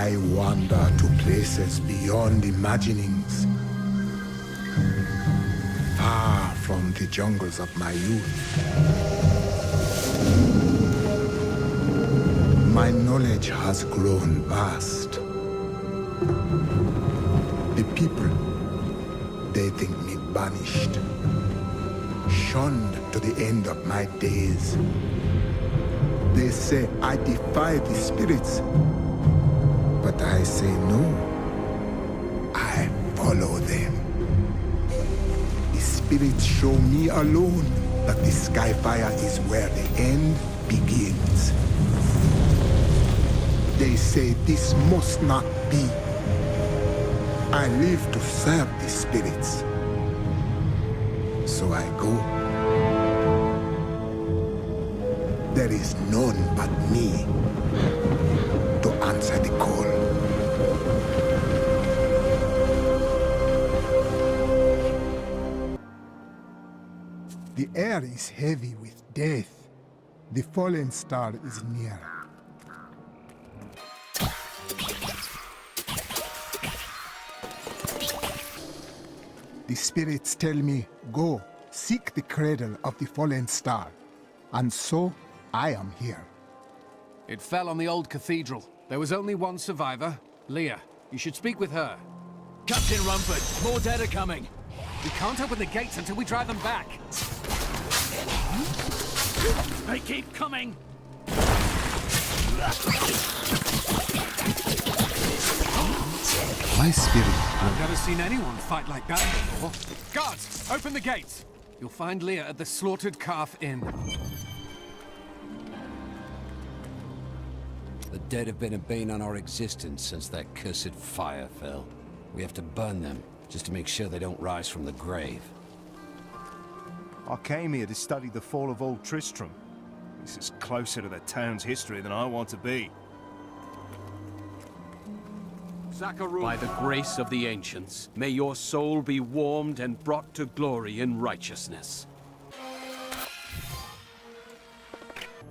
I wander to places beyond imaginings, far from the jungles of my youth. My knowledge has grown vast. The people, they think me banished, shunned to the end of my days. They say I defy the spirits, but I say no. I follow them. The spirits show me alone that the Skyfire is where the end begins. They say this must not be. I live to serve the spirits. So I go. There is none but me to answer the call. The air is heavy with death. The fallen star is near. The spirits tell me, go, seek the cradle of the fallen star. And so, I am here. It fell on the old cathedral. There was only one survivor, Leah. You should speak with her. Captain Rumford, more dead are coming. We can't open the gates until we drive them back. They keep coming. My spirit. I've never seen anyone fight like that before. Guards, open the gates. You'll find Leah at the Slaughtered Calf Inn. The dead have been a bane on our existence since that cursed fire fell. We have to burn them, just to make sure they don't rise from the grave. I came here to study the fall of Old Tristram. This is closer to the town's history than I want to be. By the grace of the ancients, may your soul be warmed and brought to glory in righteousness.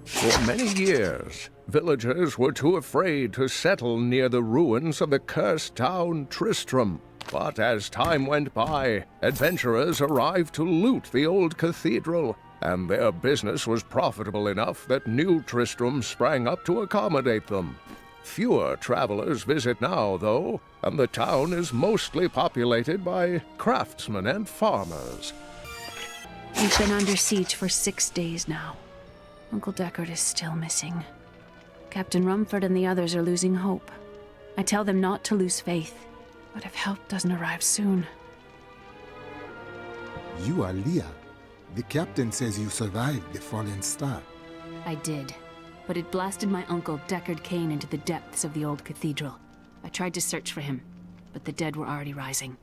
For many years, villagers were too afraid to settle near the ruins of the cursed town Tristram. But as time went by, adventurers arrived to loot the old cathedral, and their business was profitable enough that new Tristram sprang up to accommodate them. Fewer travelers visit now, though, and the town is mostly populated by craftsmen and farmers. We've been under siege for 6 days now. Uncle Deckard is still missing. Captain Rumford and the others are losing hope. I tell them not to lose faith, but if help doesn't arrive soon... You are Leah. The captain says you survived the fallen star. I did, but it blasted my uncle Deckard Cain into the depths of the old cathedral. I tried to search for him, but the dead were already rising.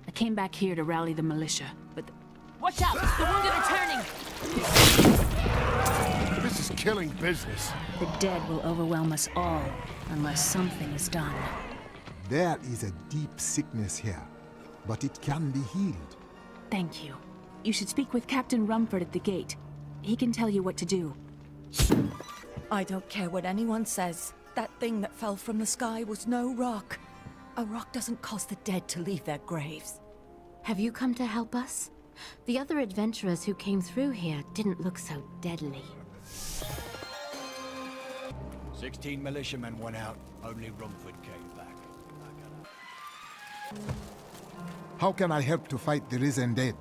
I came back here to rally the militia, but... Watch out! The wounded are turning! This is killing business. The dead will overwhelm us all, unless something is done. There is a deep sickness here, but it can be healed. Thank you. You should speak with Captain Rumford at the gate. He can tell you what to do. I don't care what anyone says. That thing that fell from the sky was no rock. A rock doesn't cause the dead to leave their graves. Have you come to help us? The other adventurers who came through here didn't look so deadly. 16 militiamen went out. Only Rumford came back. How can I help to fight the risen dead?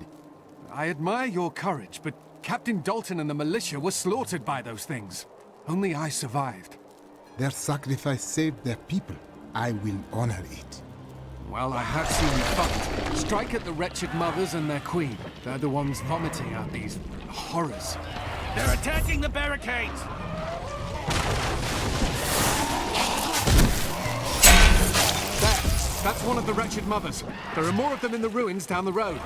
I admire your courage, but Captain Dalton and the militia were slaughtered by those things. Only I survived. Their sacrifice saved their people. I will honor it. Well, I have seen you fight. Strike at the wretched mothers and their queen. They're the ones vomiting out these horrors. They're attacking the barricades! That's one of the wretched mothers. There are more of them in the ruins down the road.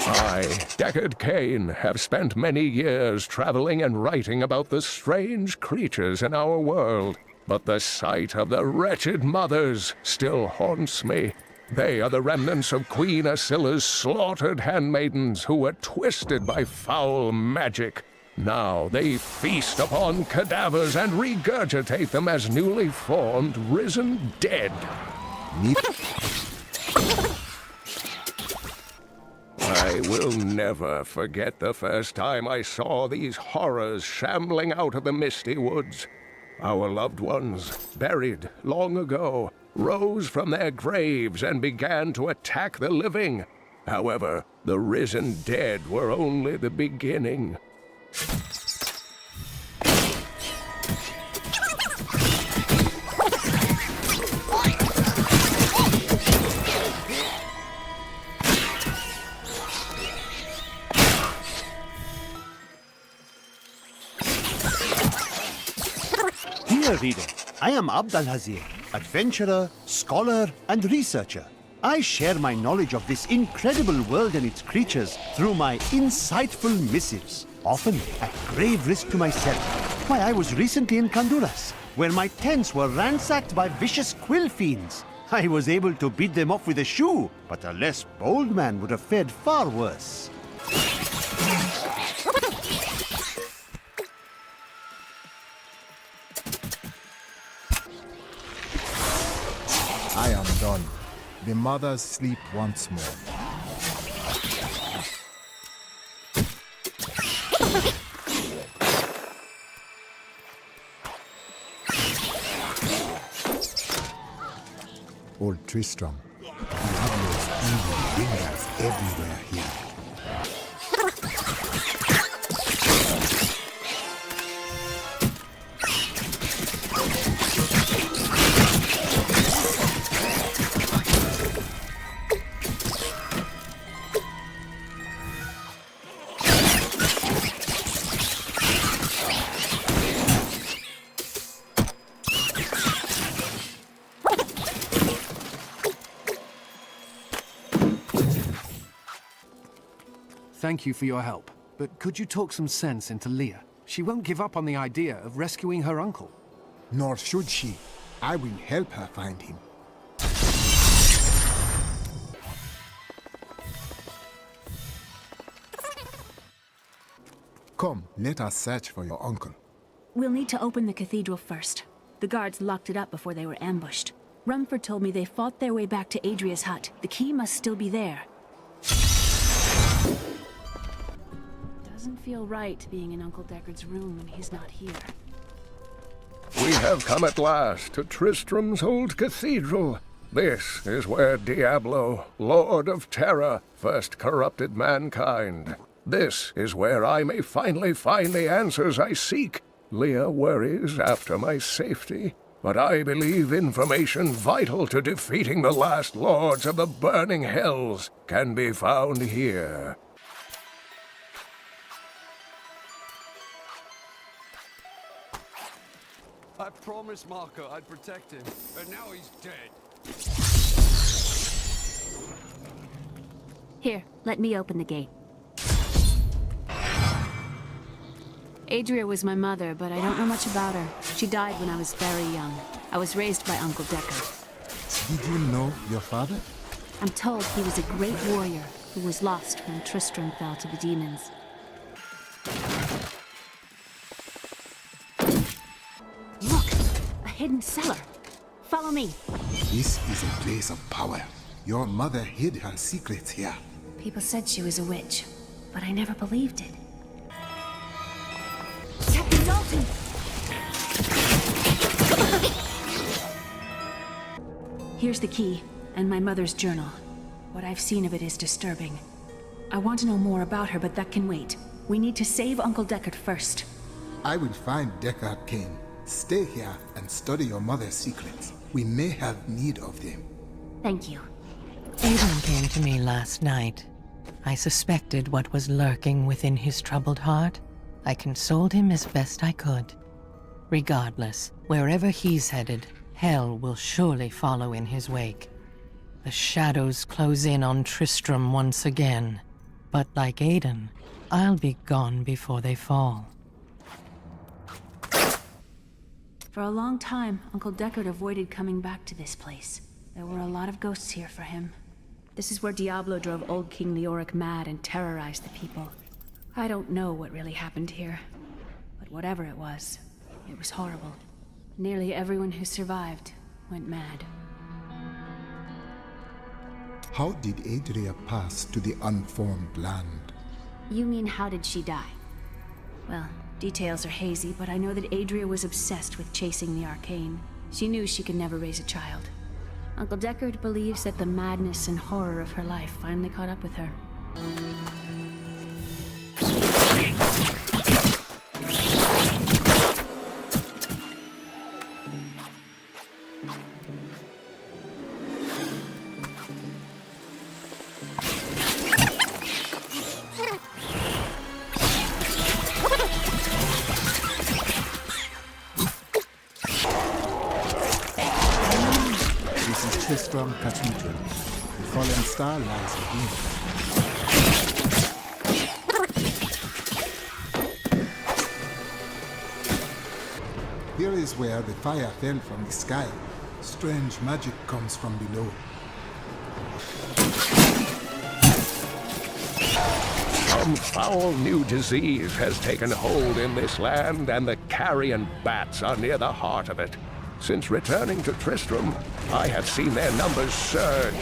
I, Deckard Cain, have spent many years traveling and writing about the strange creatures in our world. But the sight of the wretched mothers still haunts me. They are the remnants of Queen Asilla's slaughtered handmaidens who were twisted by foul magic. Now they feast upon cadavers and regurgitate them as newly formed, risen dead. I will never forget the first time I saw these horrors shambling out of the misty woods. Our loved ones, buried long ago, rose from their graves and began to attack the living. However, the risen dead were only the beginning. Dear reader, I am Abd al-Hazir, adventurer, scholar, and researcher. I share my knowledge of this incredible world and its creatures through my insightful missives, often at grave risk to myself. Why, I was recently in Kanduras, where my tents were ransacked by vicious quill fiends. I was able to beat them off with a shoe, but a less bold man would have fared far worse. I am done. The mothers sleep once more. Old Tristram, Diablo's evil lingers everywhere here. Thank you for your help, but could you talk some sense into Leah? She won't give up on the idea of rescuing her uncle. Nor should she. I will help her find him. Come, let us search for your uncle. We'll need to open the cathedral first. The guards locked it up before they were ambushed. Rumford told me they fought their way back to Adria's hut. The key must still be there. Doesn't feel right being in Uncle Deckard's room when he's not here. We have come at last to Tristram's old cathedral. This is where Diablo, Lord of Terror, first corrupted mankind. This is where I may finally find the answers I seek. Leah worries after my safety, but I believe information vital to defeating the last lords of the burning hells can be found here. I promised Marco I'd protect him, and now he's dead. Here, let me open the gate. Adria was my mother, but I don't know much about her. She died when I was very young. I was raised by Uncle Deckard. Did you know your father? I'm told he was a great warrior who was lost when Tristram fell to the demons. Look! A hidden cellar! Follow me! This is a place of power. Your mother hid her secrets here. People said she was a witch, but I never believed it. Captain Dalton! Here's the key, and my mother's journal. What I've seen of it is disturbing. I want to know more about her, but that can wait. We need to save Uncle Deckard first. I will find Deckard Cain. Stay here and study your mother's secrets. We may have need of them. Thank you. Aiden came to me last night. I suspected what was lurking within his troubled heart. I consoled him as best I could. Regardless, wherever he's headed, hell will surely follow in his wake. The shadows close in on Tristram once again. But like Aiden, I'll be gone before they fall. For a long time, Uncle Deckard avoided coming back to this place. There were a lot of ghosts here for him. This is where Diablo drove old King Leoric mad and terrorized the people. I don't know what really happened here, but whatever it was horrible. Nearly everyone who survived went mad. How did Adria pass to the unformed land? You mean how did she die? Well, details are hazy, but I know that Adria was obsessed with chasing the arcane. She knew she could never raise a child. Uncle Deckard believes that the madness and horror of her life finally caught up with her. Tristram Cathedral. The fallen star lies within. Here is where the fire fell from the sky. Strange magic comes from below. Some foul new disease has taken hold in this land, and the carrion bats are near the heart of it. Since returning to Tristram, I have seen their numbers surge.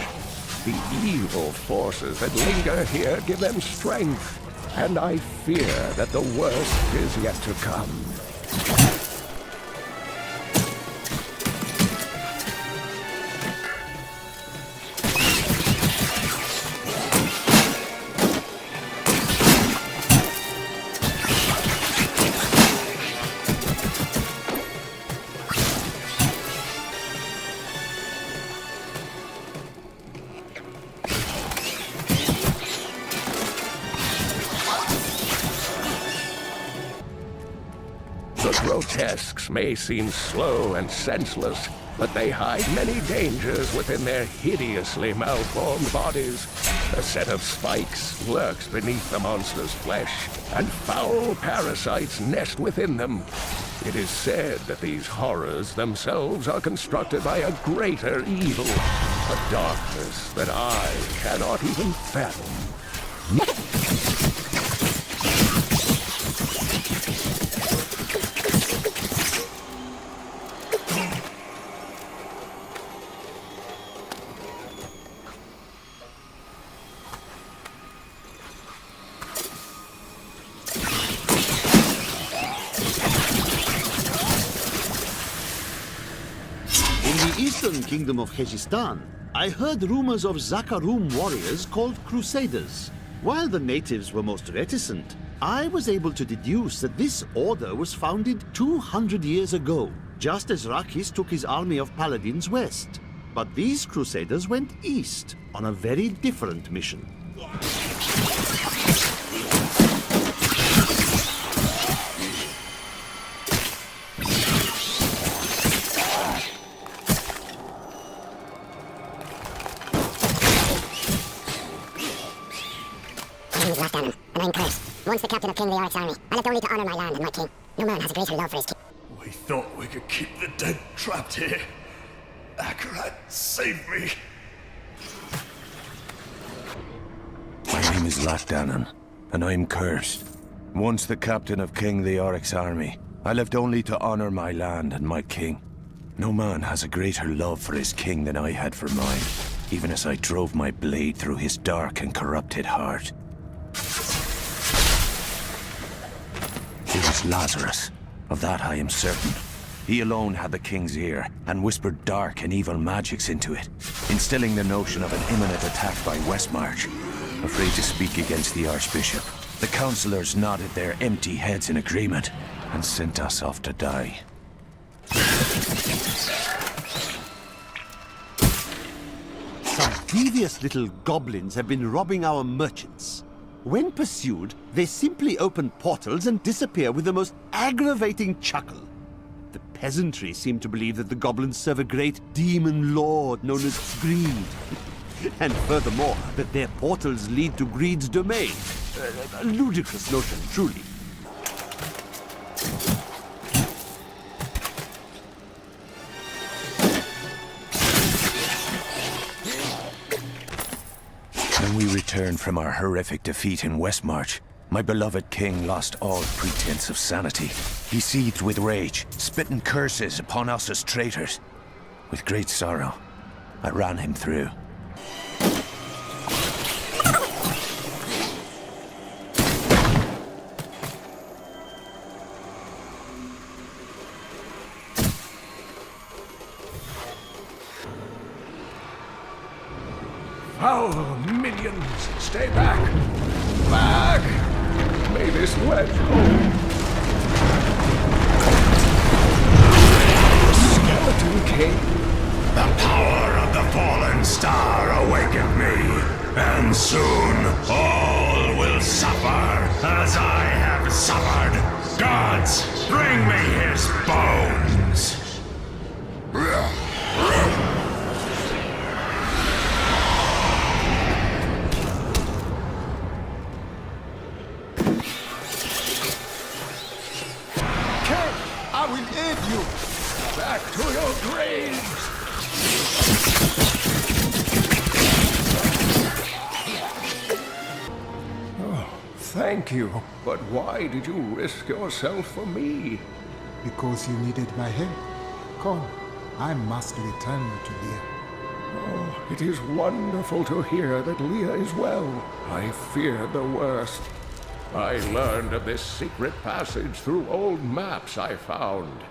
The evil forces that linger here give them strength, and I fear that the worst is yet to come. Grotesques may seem slow and senseless, but they hide many dangers within their hideously malformed bodies. A set of spikes lurks beneath the monster's flesh, and foul parasites nest within them. It is said that these horrors themselves are constructed by a greater evil, a darkness that I cannot even fathom. Kingdom of Khezistan, I heard rumors of Zakarum warriors called Crusaders. While the natives were most reticent, I was able to deduce that this order was founded 200 years ago, just as Rakis took his army of paladins west. But these Crusaders went east on a very different mission. Once the captain of King Leoric's army, I left only to honor my land and my king. No man has a greater love for his king. We thought we could keep the dead trapped here. Akarat, save me. My name is Latdanan, and I'm cursed. Once the captain of King Leoric's army, I left only to honor my land and my king. No man has a greater love for his king than I had for mine, even as I drove my blade through his dark and corrupted heart. It was Lazarus. Of that I am certain. He alone had the king's ear, and whispered dark and evil magics into it, instilling the notion of an imminent attack by Westmarch. Afraid to speak against the Archbishop, the councillors nodded their empty heads in agreement, and sent us off to die. Some devious little goblins have been robbing our merchants. When pursued, they simply open portals and disappear with the most aggravating chuckle. The peasantry seem to believe that the goblins serve a great demon lord known as Greed. And furthermore, that their portals lead to Greed's domain. A ludicrous notion, truly. When we returned from our horrific defeat in Westmarch, My beloved king lost all pretense of sanity. He seethed with rage, spitting curses upon us as traitors. With great sorrow, I ran him through. Foul minions, stay back! Back! May this wedge hold. Skeleton King. The power of the fallen star awakened me, and soon all will suffer as I have suffered. Gods, bring me his bones! I will aid you! Back to your graves! Oh, thank you. But why did you risk yourself for me? Because you needed my help. Come, I must return you to Leah. Oh, it is wonderful to hear that Leah is well. I feared the worst. I learned of this secret passage through old maps I found.